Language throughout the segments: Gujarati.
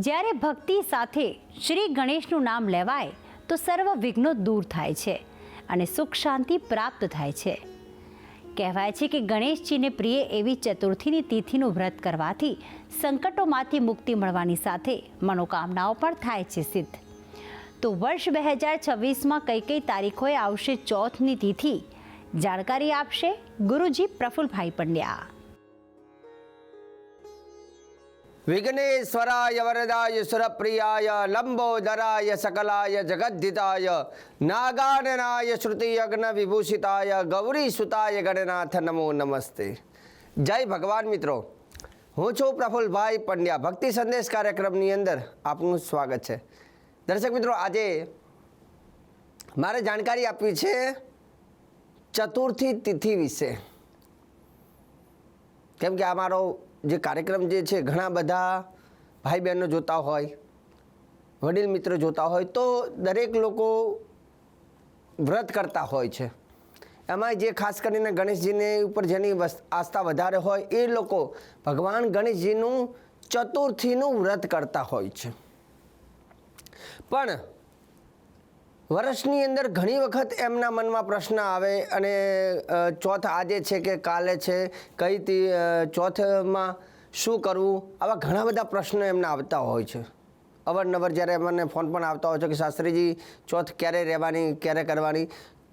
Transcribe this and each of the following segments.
જ્યારે ભક્તિ સાથે શ્રી ગણેશનું નામ લેવાય તો સર્વ વિઘ્નો દૂર થાય છે અને સુખ શાંતિ પ્રાપ્ત થાય છે. કહેવાય છે કે ગણેશજીને પ્રિય એવી ચતુર્થીની તિથિનું વ્રત કરવાથી સંકટોમાંથી મુક્તિ મળવાની સાથે મનોકામનાઓ પણ થાય છે સિદ્ધ. તો વર્ષ 2026માં કઈ કઈ તારીખોએ આવશે ચોથની તિથિ, જાણકારી આપશે ગુરુજી પ્રફુલભાઈ પંડ્યા. વિઘ્નેશ્વરાય વરદાય સુરપ્રિયાય લંબોદરાય સકલાય જગદ્ધિતાય નાગાનનાય શ્રુતિયજ્ઞ વિભૂષિતાય ગૌરી સુતાય ગણનાથ નમો નમસ્તે. જય ભગવાન મિત્રો, હું છું પ્રફુલભાઈ પંડ્યા. ભક્તિ સંદેશ કાર્યક્રમની અંદર આપનું સ્વાગત છે. દર્શક મિત્રો, આજે મારે જાણકારી આપવી છે ચતુર્થી તિથિ વિશે. કેમ કે આ મારો જે કાર્યક્રમ જે છે ઘણા બધા ભાઈ બહેનો જોતા હોય, વડીલ મિત્રો જોતા હોય, તો દરેક લોકો વ્રત કરતા હોય છે. એમાં જે ખાસ કરીને ગણેશજીને ઉપર જેની આસ્થા વધારે હોય એ લોકો ભગવાન ગણેશજીનું ચતુર્થીનું વ્રત કરતા હોય છે. પણ વર્ષની અંદર ઘણી વખત એમના મનમાં પ્રશ્ન આવે અને ચોથ આજે છે કે કાલે છે, કઈ ચોથમાં શું કરવું, આવા ઘણા બધા પ્રશ્નો એમના આવતા હોય છે. અવારનવાર જ્યારે મને ફોન પણ આવતા હોય છે કે શાસ્ત્રીજી ચોથ ક્યારે રહેવાની, ક્યારે કરવાની.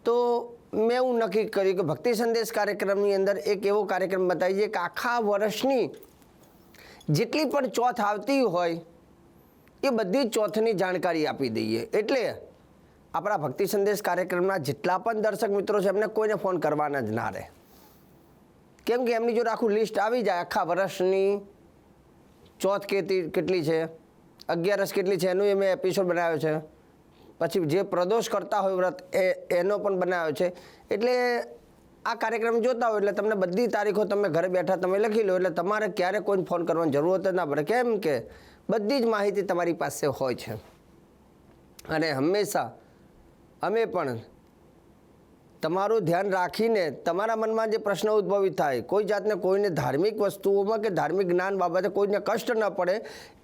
તો મેં એવું નક્કી કર્યું કે ભક્તિ સંદેશ કાર્યક્રમની અંદર એક એવો કાર્યક્રમ બતાવીએ કે આખા વર્ષની જેટલી પણ ચોથ આવતી હોય એ બધી ચોથની જાણકારી આપી દઈએ. એટલે આપણા ભક્તિ સંદેશ કાર્યક્રમના જેટલા પણ દર્શક મિત્રો છે એમને કોઈને ફોન કરવાના જ ના રહે. કેમ કે એમની જોડે આખું લિસ્ટ આવી જાય આખા વર્ષની ચોથ કેટલી છે, 11 કેટલી છે, એનું મેં એપિસોડ બનાવ્યો છે. પછી જે પ્રદોષ કરતા હોય વ્રત એનો પણ બનાવ્યો છે. એટલે આ કાર્યક્રમ જોતા હોય એટલે તમને બધી તારીખો તમે ઘરે બેઠા તમે લખી લો, એટલે તમારે ક્યારે કોઈને ફોન કરવાની જરૂરત જ ના પડે. કેમ કે બધી જ માહિતી તમારી પાસે હોય છે. અને હંમેશા અમે પણ તમારું ધ્યાન રાખીને તમારા મનમાં જે પ્રશ્ન ઉદ્ભવિત થાય, કોઈ જાતને કોઈને ધાર્મિક વસ્તુઓમાં કે ધાર્મિક જ્ઞાન બાબતે કોઈને કષ્ટ ન પડે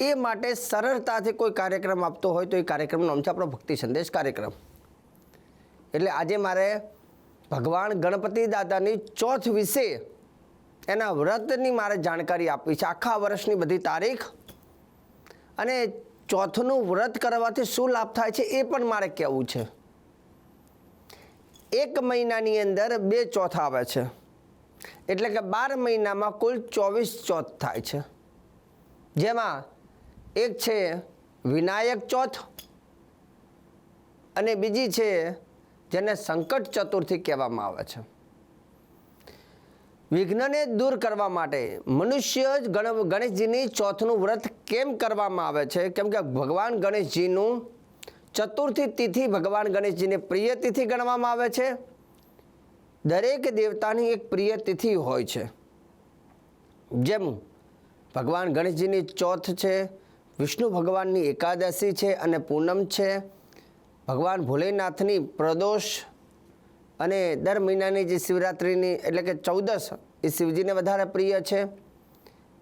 એ માટે સરળતાથી કોઈ કાર્યક્રમ આપતો હોય તો એ કાર્યક્રમનું નામ છે આપણો ભક્તિ સંદેશ કાર્યક્રમ. એટલે આજે મારે ભગવાન ગણપતિ દાદાની ચોથ વિશે એના વ્રતની મારે જાણકારી આપવી છે. આખા વર્ષની બધી તારીખ અને ચોથનું વ્રત કરવાથી શું લાભ થાય છે એ પણ મારે કહેવું છે. એક મહિનાની અંદર 2 ચોથ આવે છે, એટલે કે 12 મહિનામાં કુલ 24 ચોથ થાય છે. જેમાં એક છે વિનાયક ચોથ અને બીજી છે જેને સંકટ ચતુર્થી કહેવામાં આવે છે. વિઘ્નને દૂર કરવા માટે મનુષ્ય જ ગણેશજીની ચોથનું વ્રત કેમ કરવામાં આવે છે? કેમ કે ભગવાન ગણેશજીનું ચતુર્થી તિથિ ભગવાન ગણેશજીને પ્રિય તિથિ ગણવામાં આવે છે. દરેક દેવતાની એક પ્રિય તિથિ હોય છે. જેમ ભગવાન ગણેશજીની ચોથ છે, વિષ્ણુ ભગવાનની એકાદશી છે અને પૂનમ છે, ભગવાન ભોલેનાથની પ્રદોષ અને દર મહિનાની જે શિવરાત્રિની એટલે કે 14 એ શિવજીને વધારે પ્રિય છે,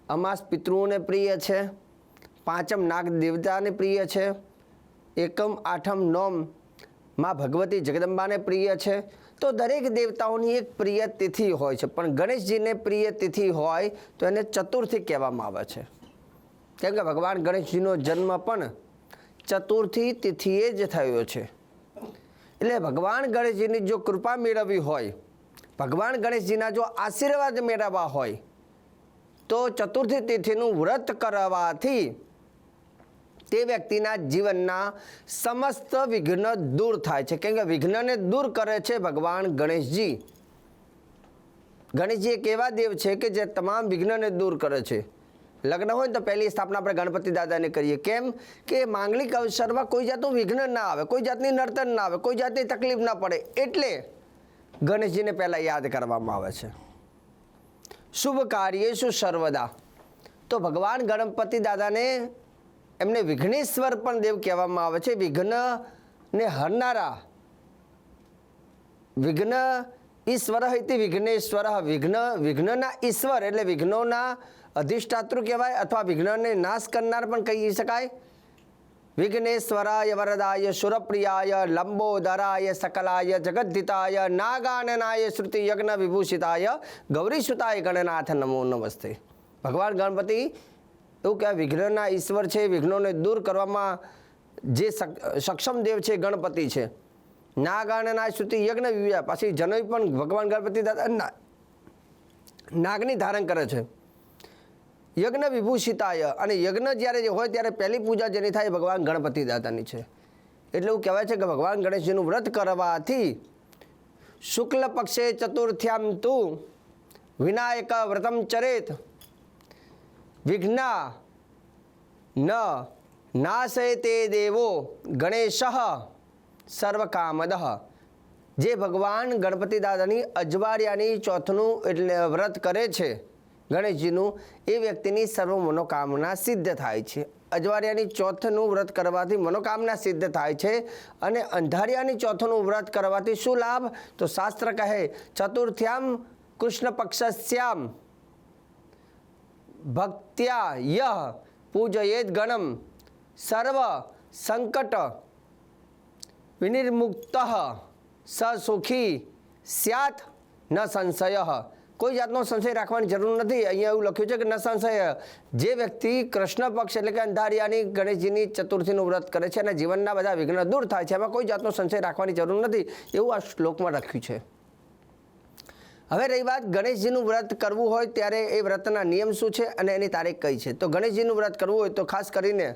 અમાસ પિતૃઓને પ્રિય છે, પાંચમ નાગ દેવતાને પ્રિય છે, એકમ આઠમ નોમ માં ભગવતી જગદંબાને પ્રિય છે. તો દરેક દેવતાઓની એક પ્રિય તિથિ હોય છે. પણ ગણેશજીને પ્રિય તિથિ હોય તો એને ચતુર્થી કહેવામાં આવે છે. કેમ કે ભગવાન ગણેશજીનો જન્મ પણ ચતુર્થી તિથિએ જ થયો છે. એટલે ભગવાન ગણેશજીની જો કૃપા મેળવવી હોય, ભગવાન ગણેશજીના જો આશીર્વાદ મેળવવા હોય તો ચતુર્થી તિથિનું વ્રત કરવાથી તે વ્યક્તિના જીવનના સમસ્ત વિઘ્ન દૂર થાય છે. કેમ કે વિઘ્નને દૂર કરે છે ભગવાન ગણેશજી. ગણેશજી એક એવા દેવ છે કે જે તમામ વિઘ્નને દૂર કરે છે. લગ્ન હોય તો પહેલી સ્થાપના આપણે ગણપતિ દાદાને કરીએ. કેમ કે માંગલિક અવસરમાં કોઈ જાતનું વિઘ્ન ના આવે, કોઈ જાતની નડતર ના આવે, કોઈ જાતની તકલીફ ના પડે, એટલે ગણેશજીને પહેલાં યાદ કરવામાં આવે છે. શુભ કાર્યેષુ સર્વદા. તો ભગવાન ગણપતિ દાદાને એમને વિઘ્નેશ્વર પણ દેવ કહેવામાં આવે છે. વિઘ્નને હરનારા, વિઘ્ન ઈશ્વર ઇતિ વિઘ્નેશ્વર. વિઘ્નના ઈશ્વર એટલે વિઘ્નોના અધિષ્ઠાતૃ કહેવાય અથવા વિઘ્નને નાશ કરનાર પણ કહી શકાય. વિઘ્નેશ્વરાય વરદાય સુરપ્રિયાય લંબોદરાય સકલાય જગદ્ધિતાય નાગાનનાય શ્રુતિ યજ્ઞ વિભૂષિતાય ગૌરીસુતાય ગણનાથ નમો નમસ્તે. ભગવાન ગણપતિ એવું કહેવાય વિઘ્નના ઈશ્વર છે. વિઘ્નોને દૂર કરવામાં જે સક્ષમ દેવ છે ગણપતિ છે. નાગાનનાય શ્રુતિ યજ્ઞ વિવ્યા, પછી જનોઈ પણ ભગવાન ગણપતિ દાદા નાગની ધારણ કરે છે. યજ્ઞ વિભૂષિતાય, અને યજ્ઞ જ્યારે હોય ત્યારે પહેલી પૂજા જેની થાય ભગવાન ગણપતિ દાદાની છે. એટલે એવું કહેવાય છે કે ભગવાન ગણેશજીનું વ્રત કરવાથી શુક્લ પક્ષે ચતુર્થ્યામ તુ વિનાયક વ્રતમ ચરેત વિઘ્ના ન નાશે તે દેવો ગણેશ સર્વકામદ. જે ભગવાન ગણપતિ દાદાની અજવાળિયાની ચોથનું એટલે વ્રત કરે છે ગણેશજીનું, એ વ્યક્તિની સર્વ મનોકામના સિદ્ધ થાય છે. અજવાળિયાની ચોથનું વ્રત કરવાથી મનોકામના સિદ્ધ થાય છે. અને અંધારિયાની ચોથનું વ્રત કરવાથી શું લાભ? તો શાસ્ત્ર કહે ચતુર્થ્યામ કૃષ્ણ પક્ષસ્યામ ભક્ત્યા યહ પૂજયેદ ગણમ સર્વ સંકટ વિનિર્મુક્ત સ સુખી સ્યાત ન સંશય. કોઈ જાતનો સંશય રાખવાની જરૂર નથી. અહીંયા એવું લખ્યું છે કે ન સંશય. જે વ્યક્તિ કૃષ્ણ પક્ષ એટલે કે અંધારિયાની ગણેશજીની ચતુર્થીનું વ્રત કરે છે અને જીવનના બધા વિઘ્ન દૂર થાય છે, એમાં કોઈ જાતનો સંશય રાખવાની જરૂર નથી, એવું આ શ્લોકમાં લખ્યું છે. હવે રહી વાત ગણેશજીનું વ્રત કરવું હોય ત્યારે એ વ્રતના નિયમ શું છે અને એની તારીખ કઈ છે. તો ગણેશજીનું વ્રત કરવું હોય તો ખાસ કરીને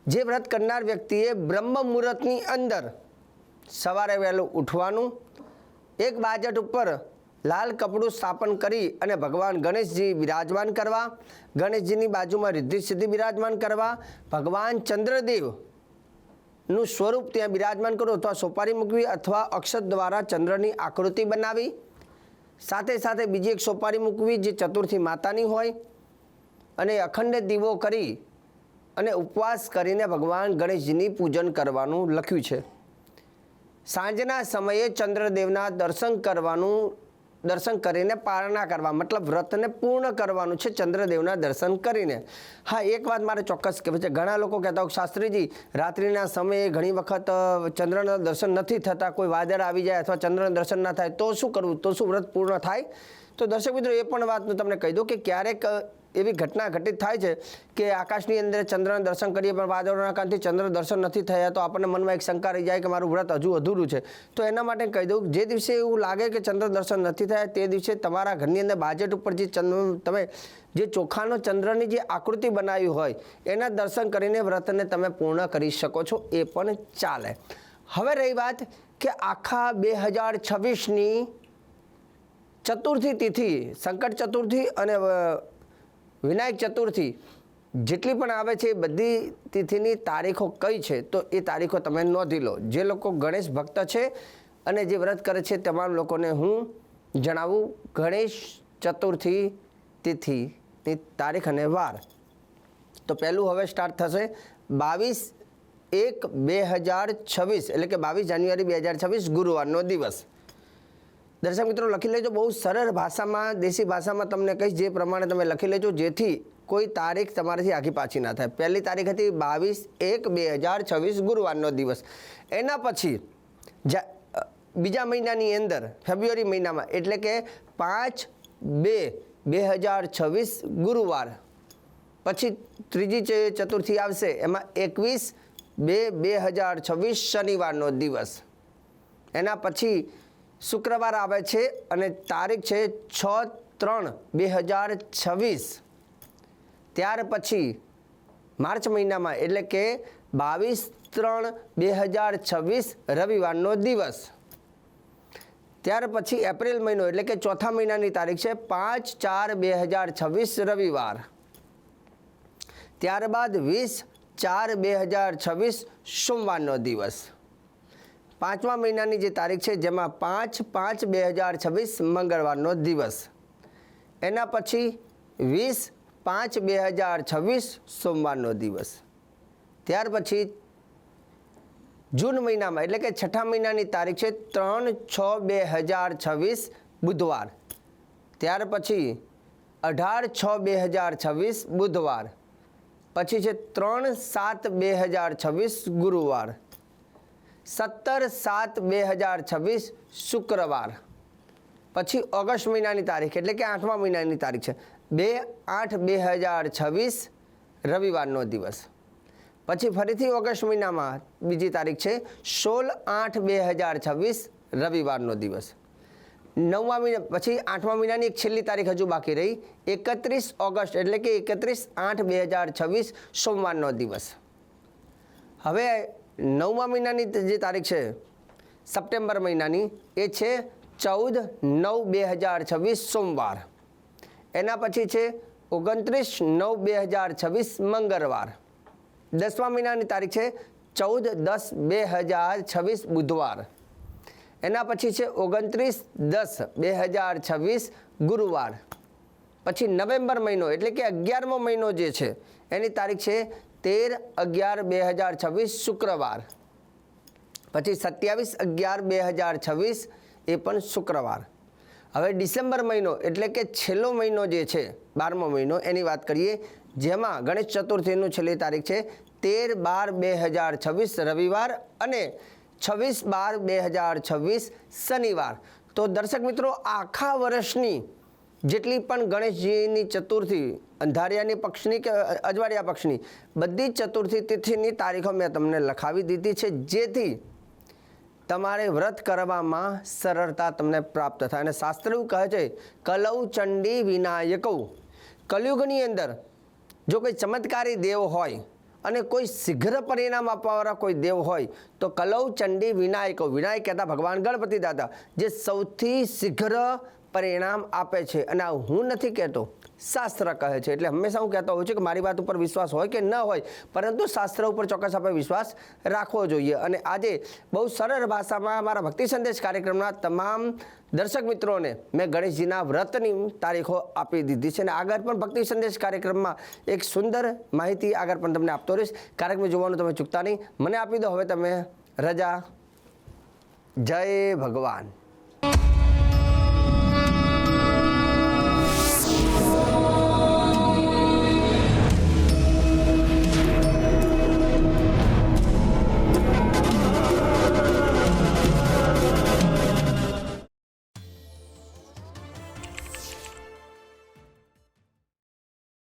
જે વ્રત કરનાર વ્યક્તિએ બ્રહ્મ મુહૂર્તની અંદર સવારે વહેલું ઉઠવાનું, એક બાજટ ઉપર લાલ કપડું સ્થાપન કરી અને ભગવાન ગણેશજી બિરાજમાન કરવા, ગણેશજીની બાજુમાં રિદ્ધિ સિદ્ધિ બિરાજમાન કરવા, ભગવાન ચંદ્રદેવનું સ્વરૂપ ત્યાં બિરાજમાન કરવું અથવા સોપારી મૂકવી અથવા અક્ષત દ્વારા ચંદ્રની આકૃતિ બનાવી, સાથે સાથે બીજી એક સોપારી મૂકવી જે ચતુર્થી માતાની હોય, અને અખંડ દીવો કરી અને ઉપવાસ કરીને ભગવાન ગણેશજીની પૂજન કરવાનું લખ્યું છે. સાંજના સમયે ચંદ્રદેવના દર્શન કરીને પારણા કરવા, મતલબ વ્રતને પૂર્ણ કરવાનું છે ચંદ્રદેવના દર્શન કરીને. હા, એક વાત મારે ચોક્કસ કહેવી છે. ઘણા લોકો કહેતા હોય શાસ્ત્રીજી રાત્રિના સમયે ઘણી વખત ચંદ્રના દર્શન નથી થતા, કોઈ વાદળ આવી જાય અથવા ચંદ્રના દર્શન ના થાય તો શું કરવું, તો શું વ્રત પૂર્ણ થાય? તો દર્શક મિત્રો, એ પણ વાત હું તમને કહી દઉં કે ક્યારેક એવી ઘટના ઘટિત થાય છે કે આકાશની અંદર ચંદ્રના દર્શન કરીએ પણ વાદળોના કારણથી ચંદ્ર દર્શન નથી થયા, તો આપણને મનમાં એક શંકા રહી જાય કે મારું વ્રત હજુ અધૂરું છે. તો એના માટે કહી દઉં, જે દિવસે એવું લાગે કે ચંદ્ર દર્શન નથી થયા તે દિવસે તમારા ઘરની અંદર બાજેટ ઉપર જે તમે જે ચોખાનો ચંદ્રની જે આકૃતિ બનાવી હોય એના દર્શન કરીને વ્રતને તમે પૂર્ણ કરી શકો છો, એ પણ ચાલે. હવે રહી વાત કે આખા 2026ની ચતુર્થી તિથિ, સંકટ ચતુર્થી અને વિનાયક ચતુર્થી જેટલી પણ આવે છે એ બધી તિથિની તારીખો કઈ છે તો એ તારીખો તમે નોંધી લો. જે લોકો ગણેશ ભક્ત છે અને જે વ્રત કરે છે તમામ લોકોને હું જણાવું ગણેશ ચતુર્થી તિથિની તારીખ અને વાર. તો પહેલું હવે સ્ટાર્ટ થશે 22/1/2026 એટલે કે 22 જાન્યુઆરી 2026 ગુરુવારનો દિવસ. દર્શક મિત્રો લખી લેજો, બહુ સરળ ભાષામાં, દેશી ભાષામાં તમને કહીશ જે પ્રમાણે તમે લખી લેજો જેથી કોઈ તારીખ તમારાથી આખી પાછી ના થાય. પહેલી તારીખ હતી 22/1/2026 ગુરુવારનો દિવસ. એના પછી બીજા મહિનાની અંદર ફેબ્રુઆરી મહિનામાં એટલે કે 5/2/2026 ગુરુવાર, પછી ત્રીજી ચતુર્થી આવશે એમાં 21/2/2026 શનિવારનો દિવસ. એના પછી શુક્રવાર આવે છે અને તારીખ છે 6/3/2026. ત્યાર પછી માર્ચ મહિનામાં એટલે કે 22/3/2026 રવિવારનો દિવસ. ત્યાર પછી એપ્રિલ મહિનો એટલે કે ચોથા મહિનાની તારીખ છે 5/4/2026 રવિવાર. ત્યારબાદ 20/4/2026 સોમવારનો દિવસ. પાંચમા મહિનાની જે તારીખ છે જેમાં 5/5/2026 મંગળવારનો દિવસ. એના પછી 20/5/2026 સોમવારનો દિવસ. ત્યાર પછી જૂન મહિનામાં એટલે કે છઠ્ઠા મહિનાની તારીખ છે 3/6/2026 બુધવાર. ત્યાર પછી 18/6/2026 બુધવાર, પછી છે 3/7/2026 ગુરુવાર, 17/7/2026 શુક્રવાર, પછી ઓગસ્ટ મહિનાની તારીખ એટલે કે 8મા મહિનાની તારીખ છે 2/8/2026 રવિવારનો દિવસ, પછી ફરીથી ઓગસ્ટ મહિનામાં બીજી તારીખ છે 16/8/2026 રવિવારનો દિવસ, 9મા મહિના પછી 8મા મહિનાની એક છેલ્લી તારીખ હજુ બાકી રહી 31 ઓગસ્ટ એટલે કે 31/8/2026 સોમવારનો દિવસ. હવે 9મા મહિનાની જે તારીખ છે સપ્ટેમ્બર મહિનાની એ છે 14/9/2026 સોમવાર, એના પછી છે 29/9/2026 મંગળવાર, 10મા મહિનાની તારીખ છે 14/10/2026 બુધવાર, એના પછી છે 29/10/2026 ગુરુવાર, પછી નવેમ્બર મહિનો એટલે કે 11મો મહિનો જે છે એની તારીખ છે 13/11/2026 શુક્રવાર, પછી 27/11/2026 એ પણ શુક્રવાર. હવે ડિસેમ્બર મહિનો એટલે કે છેલ્લો મહિનો જે છે 12મો મહિનો એની વાત કરીએ, જેમાં ગણેશ ચતુર્થીનું છેલ્લી તારીખ છે 13/12/2026 રવિવાર અને 26/12/2026 શનિવાર. તો દર્શક મિત્રો, આખા વર્ષની જેટલી પણ ગણેશજીની ચતુર્થી અંધારિયાની પક્ષની કે અજવાળિયા પક્ષની બધી જ ચતુર્થી તિથિની તારીખો મેં તમને લખાવી દીધી છે, જેથી તમારે વ્રત કરવામાં સરળતા તમને પ્રાપ્ત થાય. અને શાસ્ત્ર એવું કહે છે કલૌ ચંડી વિનાયકૌ, કલયુગની અંદર જો કોઈ ચમત્કારી દેવ હોય અને કોઈ શીઘ્ર પરિણામ આપવાવાળા કોઈ દેવ હોય તો કલૌ ચંડી વિનાયકૌ, વિનાયક કહેતા ભગવાન ગણપતિ દાદા, જે સૌથી શીઘ્ર પરિણામ આપે છે. અને આ હું નથી કહેતો, શાસ્ત્ર કહે છે. એટલે હંમેશા હું કહેતો હોઉં છું કે મારી વાત ઉપર વિશ્વાસ હોય કે ન હોય, પરંતુ શાસ્ત્ર ઉપર ચોક્કસ આપણે વિશ્વાસ રાખવો જોઈએ. અને આજે બહુ સરળ ભાષામાં મારા ભક્તિ સંદેશ કાર્યક્રમના તમામ દર્શક મિત્રોને મેં ગણેશજીના વ્રતની તારીખો આપી દીધી છે. અને આગળ પણ ભક્તિ સંદેશ કાર્યક્રમમાં એક સુંદર માહિતી આગળ પણ તમને આપતો રહીશ. કાર્યક્રમ જોવાનું તમે ચૂકતા નહીં. મને આપી દો હવે તમે રજા. જય ભગવાન.